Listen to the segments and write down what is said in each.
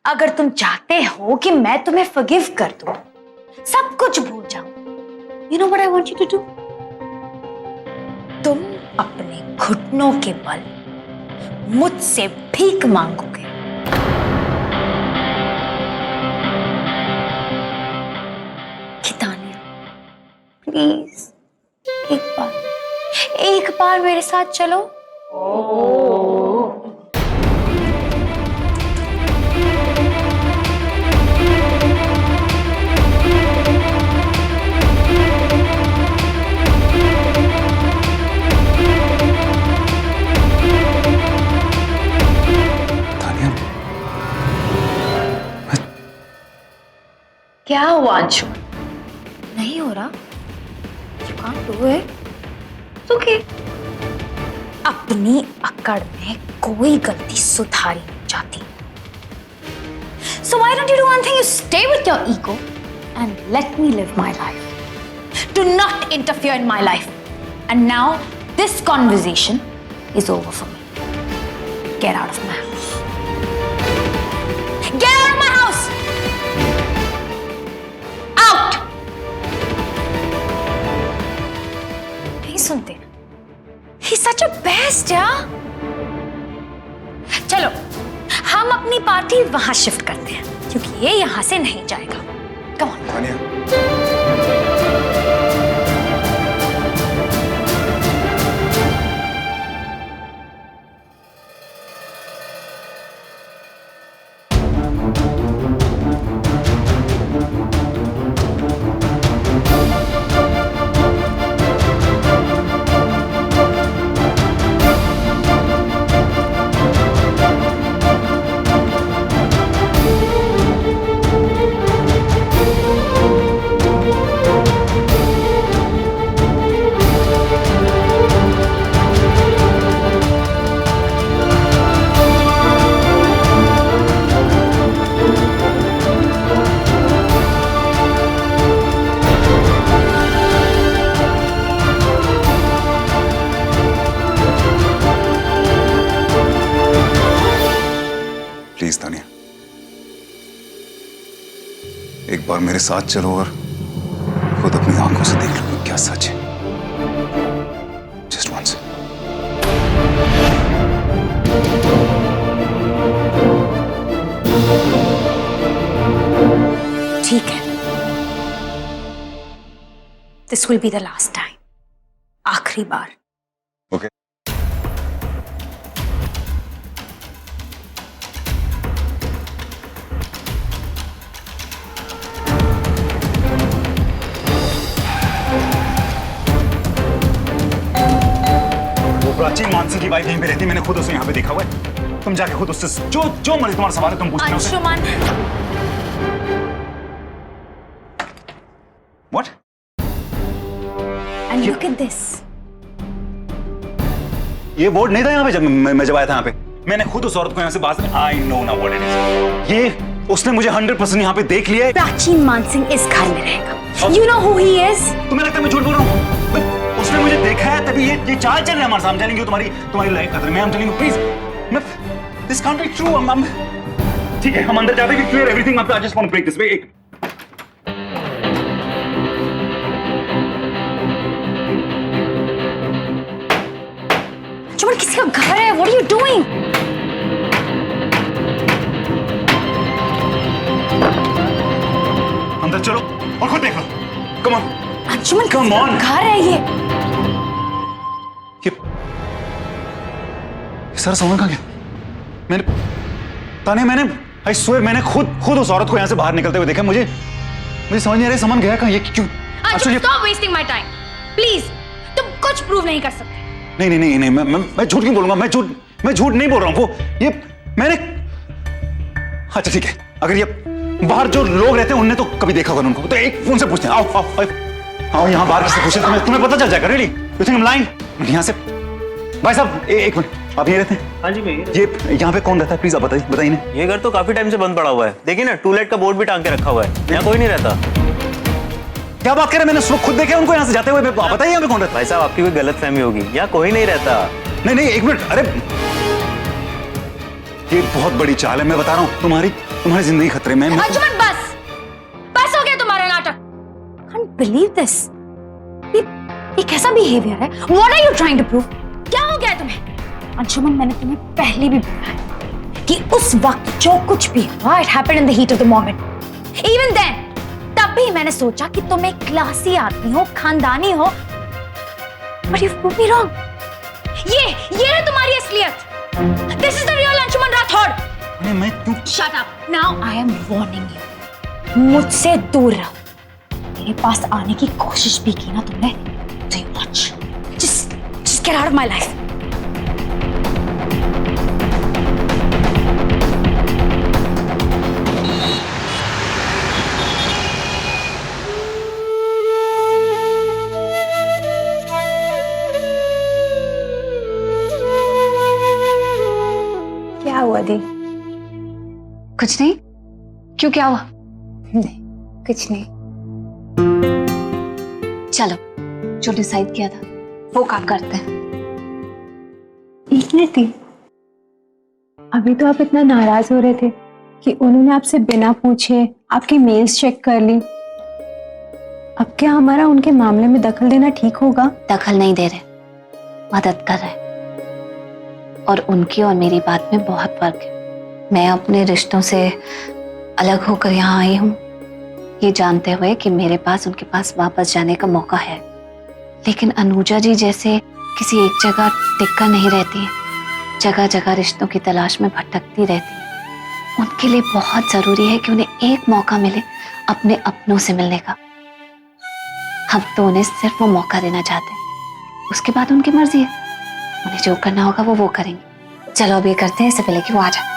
अगर तुम चाहते हो कि मैं तुम्हें फॉरगिव कर दूं, सब कुछ भूल जाऊं, you know what I want you to do? तुम अपने घुटनों के बल मुझसे भीख मांगोगे। तानिया, प्लीज एक बार मेरे साथ चलो। क्या हुआ अंशु? नहीं हो रहा? You can't do it. It's okay. अपनी अकड़ में कोई गलती सुधारी नहीं जाती। So why don't you do one thing? You stay with your ego and let me live my life. Do not interfere in my life. And now this conversation is over for me. Get out of my house. Get out of my house! Out! नहीं सुनते। He's such a best, यार। चलो, हम अपनी party वहां shift करते हैं, क्योंकि ये यहां से नहीं जाएगा। Come on. Tania. Please Tania, एक बार मेरे साथ चलो और खुद अपनी आंखों से देख लो क्या सच है। Just once. ठीक है, this will be the last time, आखिरी बार। ओके। प्राचीन मानसी की वाइफ यहीं पे रहती, मैंने खुद उसे यहाँ पे देखा हुआ है। तुम जाके खुद उससे जो मर्जी तुम्हारा सवाल है तुम पूछना उसे। Anshuman. What? And look at this. ये बोर्ड नहीं था यहाँ पे जब मैं जब आया था यहाँ पे। मैंने खुद उस औरत को यहाँ से बात I know now what it is. ये उसने मुझे 100% यहाँ पे देख लिया है। प्राचीन मानसिंह इस घर में रहेगा। You know who he is? तुम्हें लगता है मैं झूठ बोल रहा हूँ? उसने मुझे देखा है तभी ये चाल चल रहा है हमारे सामने। चलेंगे तुम्हारी लाइफ खतरे में। I'm telling you please, this can't be true. ठीक है, हम अंदर जाते हैं, clear everything. I just want to break this way. Anshuman, किसी का घर है। What are you doing? अंदर चलो और खुद देख लो। Come on. Anshuman, Come on. घर है ये सारा सामान कहाँ गया? मैंने I swear मैंने खुद उस औरत को यहाँ से बाहर निकलते हुए देखा। मुझे समझ नहीं आ रहा सामान गया कहाँ? ये क्यों? Stop wasting my time. Please, तुम कुछ प्रूव नहीं कर सकते। नहीं, मैं झूठ क्यों बोलूंगा? मैं झूठ नहीं बोल रहा हूँ। वो ये मैंने अच्छा ठीक है, अगर ये बाहर जो लोग रहते हैं उनने तो कभी देखा होगा उनको, तो एक फोन से पूछते हैं। आओ यहाँ बाहर किसी पूछे, तुम्हें पता चल जाएगा। Really you think I'm lying? यहाँ से भाई साहब एक मिनट, आप ये रहते हैं? हाँ जी मैं ये यहाँ पे कौन रहता है प्लीज आप बताइए ना। ये घर तो काफी टाइम से बंद पड़ा हुआ है। देखिए ना, टूलेट का बोर्ड भी टांग के रखा हुआ है। यहाँ कोई नहीं रहता। क्या बात कर रहे हैं? मैंने सुबह खुद देखे उनको यहाँ से जाते हुए। बताइए यहाँ पे कौन रहता है? भाई साहब आपकी कोई गलतफहमी होगी, यहाँ कोई नहीं रहता। नहीं एक मिनट, अरे ये बहुत बड़ी चाल है, मैं बता रहा हूँ। तुम्हारी जिंदगी खतरे में है। अंशुमन बस बस हो गया तुम्हारा नाटक। Can't believe this। ये कैसा बिहेवियर है? What are you trying to prove? क्या हो गया तुम्हें? अंशुमन मैंने तुम्हें पहले भी बोला है कि उस वक्त जो कुछ भी हुआ it happened in the heat of the moment। Even then तब भी मैंने सोचा कि तुम एक क्लासी आदमी हो, खानदानी हो, but you've proved me wrong। ये है तुम्हारी असलियत। This is the real Anshuman Rathore. अरे मैं क्यों? Shut up। Now I am warning you। मुझसे दूर रहो। मेरे पास आने की कोशिश भी की ना तुमने, तो you watch। Just get out of my life। क्या हुआ दी? कुछ नहीं। क्यों, क्या हुआ? नहीं कुछ नहीं। चलो जो डिसाइड किया था वो काम करते हैं। एक मिनट थी, अभी तो आप इतना नाराज हो रहे थे कि उन्होंने आपसे बिना पूछे आपकी मेल्स चेक कर ली। अब क्या हमारा उनके मामले में दखल देना ठीक होगा? दखल नहीं दे रहे, मदद कर रहे। और उनकी और मेरी बात में बहुत फर्क है। मैं अपने रिश्तों से अलग होकर यहाँ आई हूँ ये जानते हुए कि मेरे पास उनके पास वापस जाने का मौका है, लेकिन अनुजा जी जैसे किसी एक जगह टिककर नहीं रहती है, जगह जगह रिश्तों की तलाश में भटकती रहती है। उनके लिए बहुत जरूरी है कि उन्हें एक मौका मिले अपने अपनों से मिलने का। हम तो उन्हें सिर्फ वो मौका देना चाहते हैं, उसके बाद उनकी मर्जी है, उन्हें जो करना होगा वो करेंगे। चलो अब ये करते हैं इससे पहले कि वो आ जाए।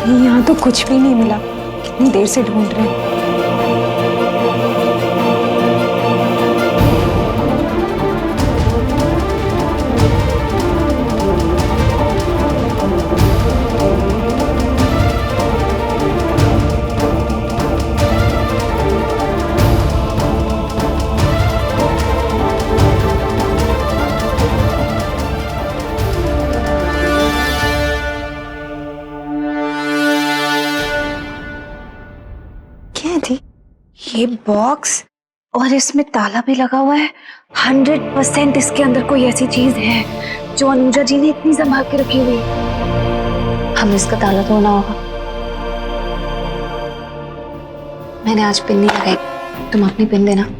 यहाँ तो कुछ भी नहीं मिला, कितनी देर से ढूंढ रहे हैं। ये बॉक्स और इसमें ताला भी लगा हुआ है। 100% इसके अंदर कोई ऐसी चीज है जो अनुजा जी ने इतनी संभाल के रखी हुई है। हमें इसका ताला तोड़ना होगा। मैंने आज पिन नहीं लगाई, तुम अपनी पिन देना।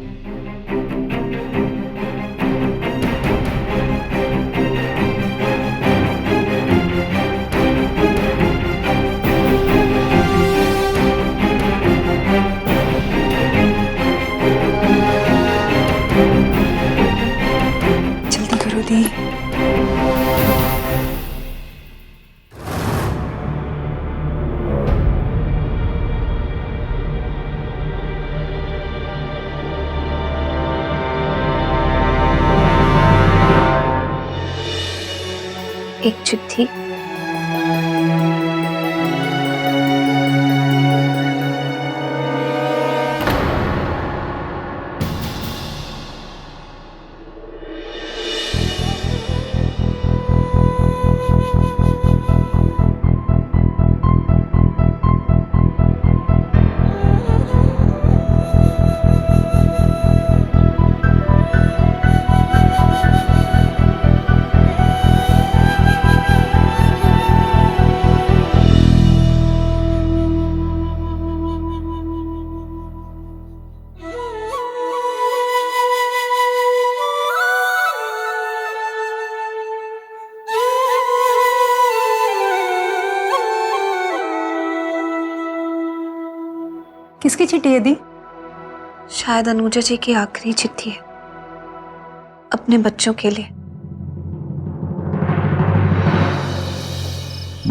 दी एक चिट्ठी। किसकी चिट्ठी है दी? शायद अनुजा जी की आखिरी चिट्ठी है अपने बच्चों के लिए।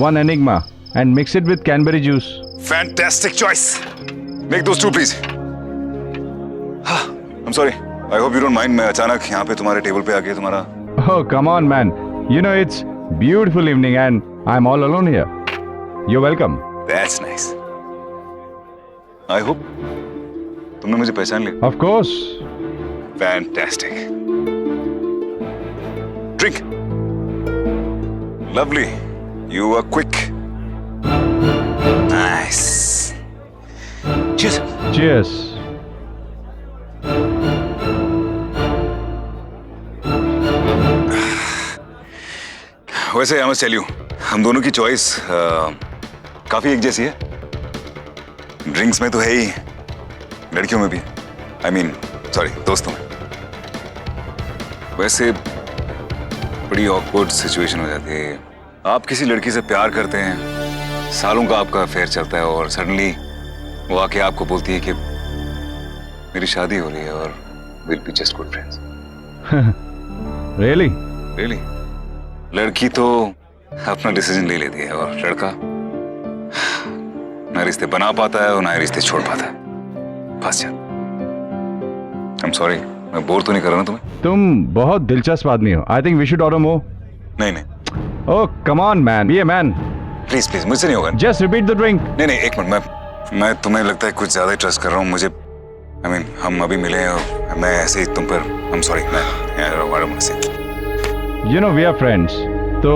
One Enigma and mix it with Canberry juice. Fantastic choice. Make those two, please. I'm sorry. I hope you don't mind. मैं अचानक यहाँ पे तुम्हारे टेबल पे आके तुम्हारा Oh, come on, man. You know, it's beautiful evening and I'm all alone here. You're welcome. That's nice. I hope तुमने मुझे पहचान लिया. Of course. Fantastic. Drink. Lovely. You were quick. Nice. Cheers. Cheers. वैसे I must tell you, हम दोनों की choice काफी एक जैसी है. ड्रिंक्स में तो है ही, लड़कियों में भी. आई मीन सॉरी, दोस्तों में. वैसे बड़ी ऑकवर्ड सिचुएशन हो जाती है. आप किसी लड़की से प्यार करते हैं, सालों का आपका अफेयर चलता है और सडनली वो आके आपको बोलती है कि मेरी शादी हो रही है और will be just good friends. Really? Really? लड़की तो अपना डिसीजन ले लेती है और लड़का ना रिश्ते बना पाता है और ना रिश्ते छोड़ पाता है. फंस जाता. I'm sorry, मैं बोर तो नहीं कर रहा ना तुम्हें? तुम बहुत दिलचस्प आदमी हो. I think we should order more. नहीं नहीं, Oh, come on, man. Be a man. Please please, मुझसे नहीं होगा. Just repeat the drink. नहीं नहीं, एक मिनट. मैं तुम्हें लगता है कुछ ज्यादा ही ट्रस्ट कर रहा हूँ. मुझे I mean, हम अभी मिले हैं और मैं ऐसे ही तुम पर I'm sorry, मैं I don't want to say. You know, we are friends. तो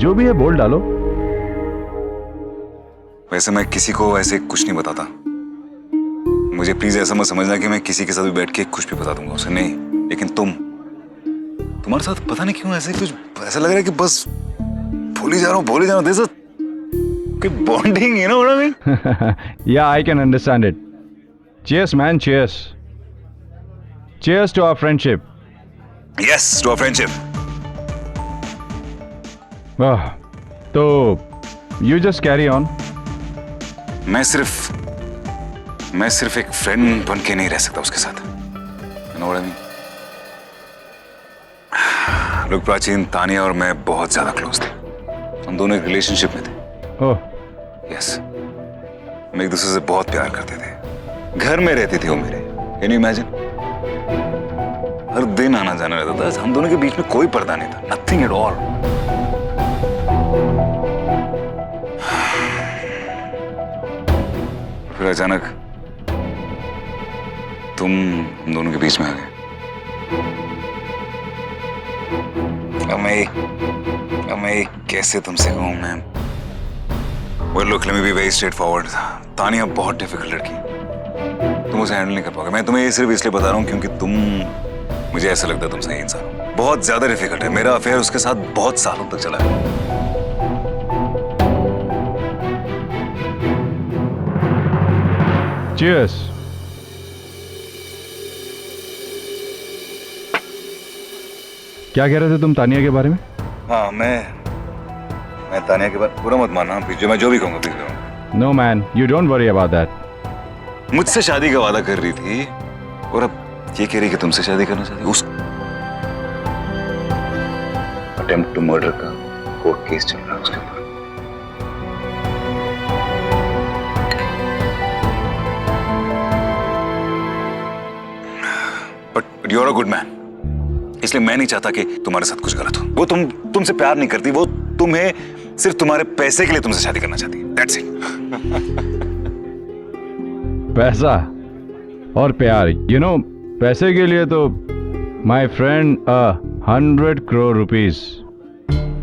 जो भी है बोल डालो. वैसे मैं किसी को ऐसे कुछ नहीं बताता. मुझे प्लीज ऐसा मत समझना कि मैं किसी के साथ भी बैठ के कुछ भी बता दूंगा उसे. नहीं, लेकिन तुम्हारे साथ पता नहीं क्यों ऐसे कुछ ऐसा लग रहा है कि बस भूल ही जा रहा हूँ. There's a bonding, you know what I mean? Yeah, I can understand it. Cheers, man. Cheers. Cheers to our friendship. Yes, to our friendship. तो you just carry on. मैं सिर्फ एक फ्रेंड बन के नहीं रह सकता उसके साथ. You know what I mean? लोग प्राचीन, तानिया और मैं बहुत ज्यादा क्लोज थे. हम दोनों एक रिलेशनशिप में थे. Oh, यस, हम एक दूसरे से बहुत प्यार करते थे. घर में रहती थी वो मेरे. Can you imagine? हर दिन आना जाना रहता था. हम दोनों के बीच में कोई पर्दा नहीं था. Nothing at all. फिर अचानक तुम हम दोनों के बीच में आ गए. अब मैं कैसे तुमसे कहूं ma'am. Well, look, let me be very straightforward. Tania बहुत डिफिकल्ट लड़की. तुम उसे हैंडल नहीं कर पाओगे. मैं तुम्हें ये सिर्फ इसलिए बता रहा हूँ क्योंकि मुझे ऐसा लगता है तुम सही इंसान हो. बहुत ज्यादा डिफिकल्ट है. मेरा अफेयर उसके साथ बहुत सालों तक चला है. cheers. क्या कह रहे थे तुम तानिया के बारे में? हाँ, मैं तानिया के बारे बुरा मत मानना प्लीज. मैं जो भी कहूँगा प्लीज करो. No, man. You don't worry about that. मुझसे शादी का वादा कर रही थी और अब ये कह रही कि तुमसे शादी करना चाहती. उस अटेम्प्ट टू मर्डर का कोर्ट केस चल रहा है उसके ऊपर. But you are a good man. इसलिए मैं नहीं चाहता कि तुम्हारे साथ कुछ गलत हो. वो तुमसे प्यार नहीं करती. वो तुम्हें सिर्फ तुम्हारे पैसे के लिए तुमसे शादी करना चाहती है. That's it. पैसा और प्यार. You know, पैसे के लिए तो my friend 100 crore rupees.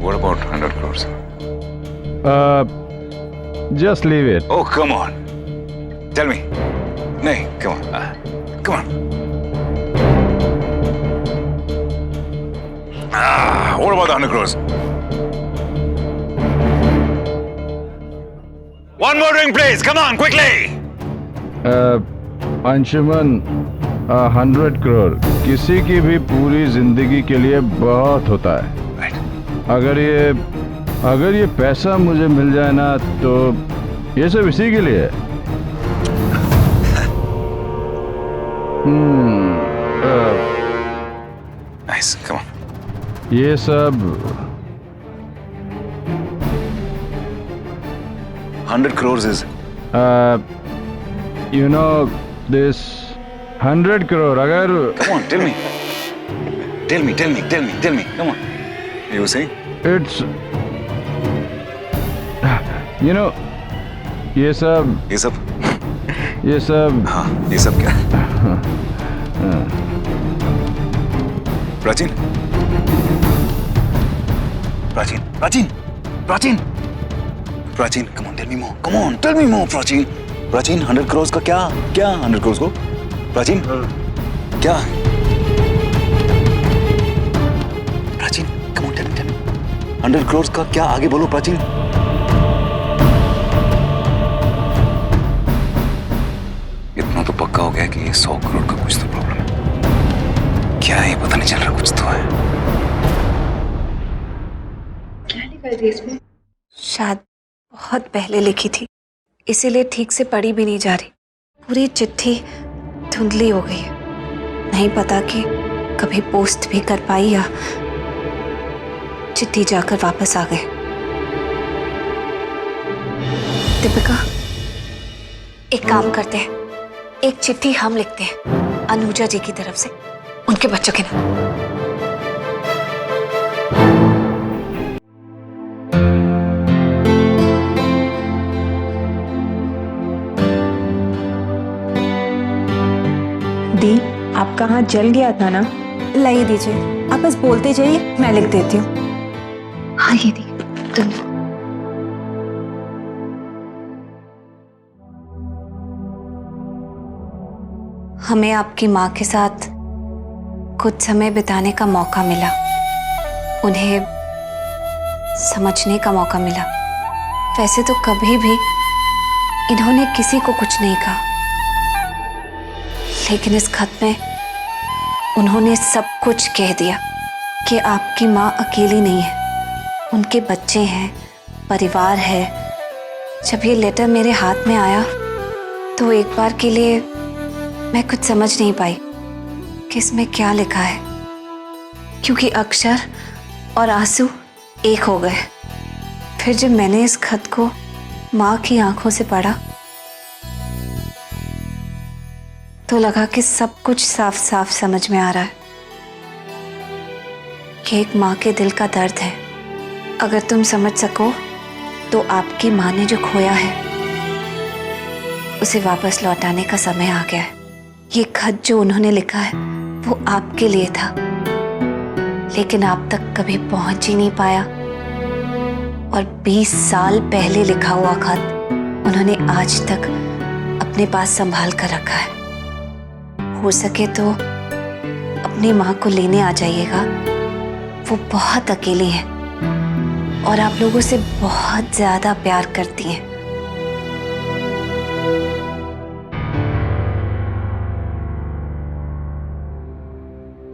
What about 100 crores? Just leave it. Oh, come on. Tell me. नहीं, come on. Come on. What about the 100 crores? One more drink, please. Come on, quickly. Anshuman 100 crore किसी की भी पूरी जिंदगी के लिए बहुत होता है. Right. अगर ये पैसा मुझे मिल जाए ना तो ये सब इसी के लिए है. Nice. Come on. ये सब 100 crores is? You know this 100 crore अगर Come on, tell me. Tell me. Come on. You were saying? it's you know ये सब हाँ, ये सब क्या? प्राचीन, come on, tell me more. प्राचीन, 100 crores का क्या 100 crores को? प्राचीन, क्या? प्राचीन, come on, tell me. 100 crores का क्या? आगे बोलो प्राचीन. इतना तो पक्का हो गया कि ये 100 करोड़ का कुछ तो प्रॉब्लम है. क्या है पता नहीं चल रहा, कुछ तो है. क्या लिखा है इसमें? शायद बहुत पहले लिखी थी, इसीलिए ठीक से पढ़ी भी नहीं जा रही. पूरी चिट्ठी धुंधली हो गई है. नहीं पता कि कभी पोस्ट भी कर पाई या चिट्ठी जाकर वापस आ गए. दीपिका, एक काम करते हैं, एक चिट्ठी हम लिखते हैं अनुजा जी की तरफ से उनके बच्चों के नाम. दी, आपका हाथ जल गया था ना? लाई दीजिए, आप बस बोलते जाइए, मैं लिख देती हूँ. हाँ ये दी तुम. हमें आपकी माँ के साथ कुछ समय बिताने का मौका मिला, उन्हें समझने का मौका मिला. वैसे तो कभी भी इन्होंने किसी को कुछ नहीं कहा, लेकिन इस खत में उन्होंने सब कुछ कह दिया कि आपकी माँ अकेली नहीं है, उनके बच्चे हैं, परिवार है. जब ये लेटर मेरे हाथ में आया तो एक बार के लिए मैं कुछ समझ नहीं पाई कि इसमें क्या लिखा है, क्योंकि अक्षर और आंसू एक हो गए. फिर जब मैंने इस खत को माँ की आंखों से पढ़ा तो लगा कि सब कुछ साफ साफ समझ में आ रहा है कि एक माँ के दिल का दर्द है. अगर तुम समझ सको तो आपकी माँ ने जो खोया है उसे वापस लौटाने का समय आ गया है. ये खत जो उन्होंने लिखा है वो आपके लिए था, लेकिन आप तक कभी पहुंच ही नहीं पाया. और 20 साल पहले लिखा हुआ खत उन्होंने आज तक अपने पास संभाल कर रखा है. हो सके तो अपनी माँ को लेने आ जाइएगा, वो बहुत अकेली है और आप लोगों से बहुत ज्यादा प्यार करती हैं.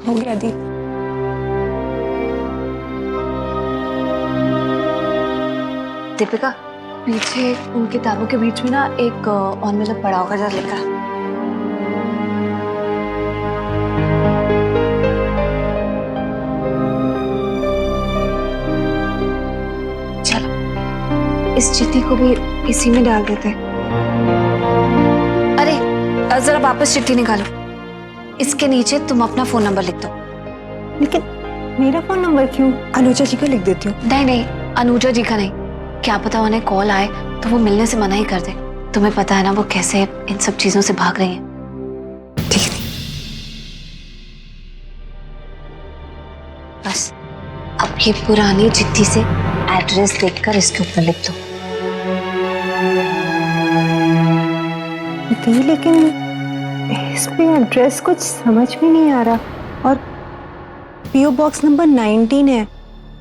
हो गया दी. दीपिका, पीछे उन किताबों के बीच में ना एक एनवेलप पड़ा होगा, जरा लिखा. चलो इस चिट्ठी को भी इसी में डाल देते हैं. अरे जरा वापस चिट्ठी निकालो, इसके नीचे तुम अपना फोन नंबर लिख दो. लेकिन मेरा फोन नंबर क्यों? अनुजा जी का लिख देती हूँ. नहीं, अनुजा जी का नहीं. क्या पता उन्हें कॉल आए तो वो मिलने से मना ही कर दे. तुम्हें पता है ना वो कैसे इन सब चीजों से भाग रही हैं. ठीक है. बस अब ये पुरानी चिट्ठी से एड्रेस देखकर इसके ऊपर लिख दो. दी, लेकिन इस पे एड्रेस कुछ समझ में नहीं आ रहा. और पीओ बॉक्स नंबर 19 है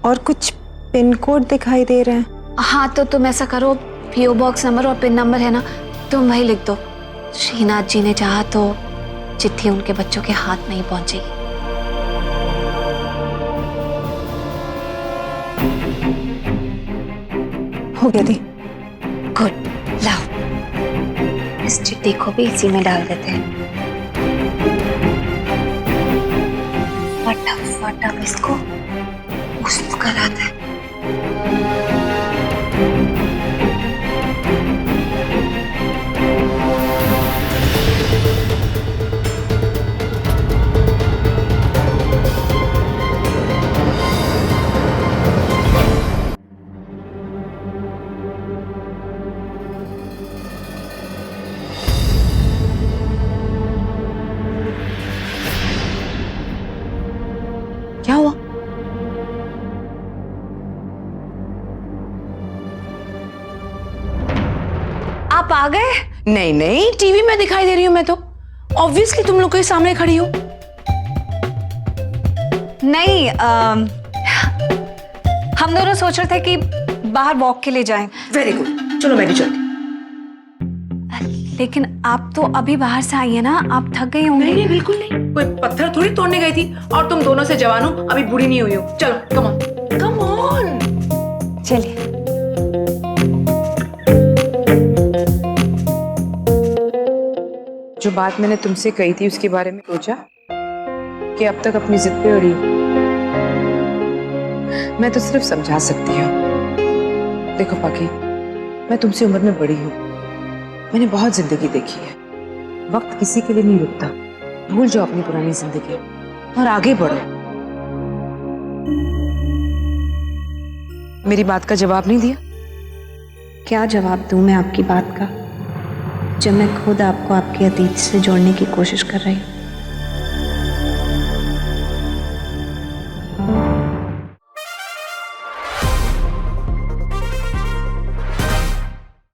और कुछ पिन कोड दिखाई दे रहे हैं. हाँ तो तुम ऐसा करो, पीओ बॉक्स नंबर और पिन नंबर है ना, तुम वही लिख दो. श्रीनाथ जी ने चाहा तो चिट्ठी उनके बच्चों के हाथ में ही पहुंचेगी. हो गया दी. गुड, लाओ इस चिट्ठी को भी इसी में डाल देते हैं. फटाफट अब इसको उस कराते हैं. आ गए? नहीं नहीं, टीवी में दिखाई दे रही हूँ मैं तो। ऑब्वियसली तुम लोग के सामने खड़ी हो। नहीं, हम दोनों सोच रहे थे कि बाहर वॉक के लिए जाएं। वेरी गुड, चलो मैं भी चलती। लेकिन आप तो अभी बाहर से आई है ना, आप थक गई होंगी। नहीं बिल्कुल नहीं, कोई पत्थर थोड़ी तोड़ने गई थी। और तुम दोनों से जवान हो, अभी बूढ़ी नहीं हुई हो। चलो कम ऑन कम ऑन। चलिए। जो बात मैंने तुमसे कही थी उसके बारे में सोचा कि अब तक अपनी जिद पे अड़ी हो। मैं तो सिर्फ समझा सकती हूँ। देखो पाकी, मैं तुमसे उम्र में बड़ी हूँ, मैंने बहुत जिंदगी देखी है। वक्त किसी के लिए नहीं रुकता। भूल जाओ अपनी पुरानी जिंदगी और आगे बढ़ो। मेरी बात का जवाब नहीं दिया? क्या जवाब दूं मैं आपकी बात का, जब मैं खुद आपको आपके अतीत से जोड़ने की कोशिश कर रही हूँ।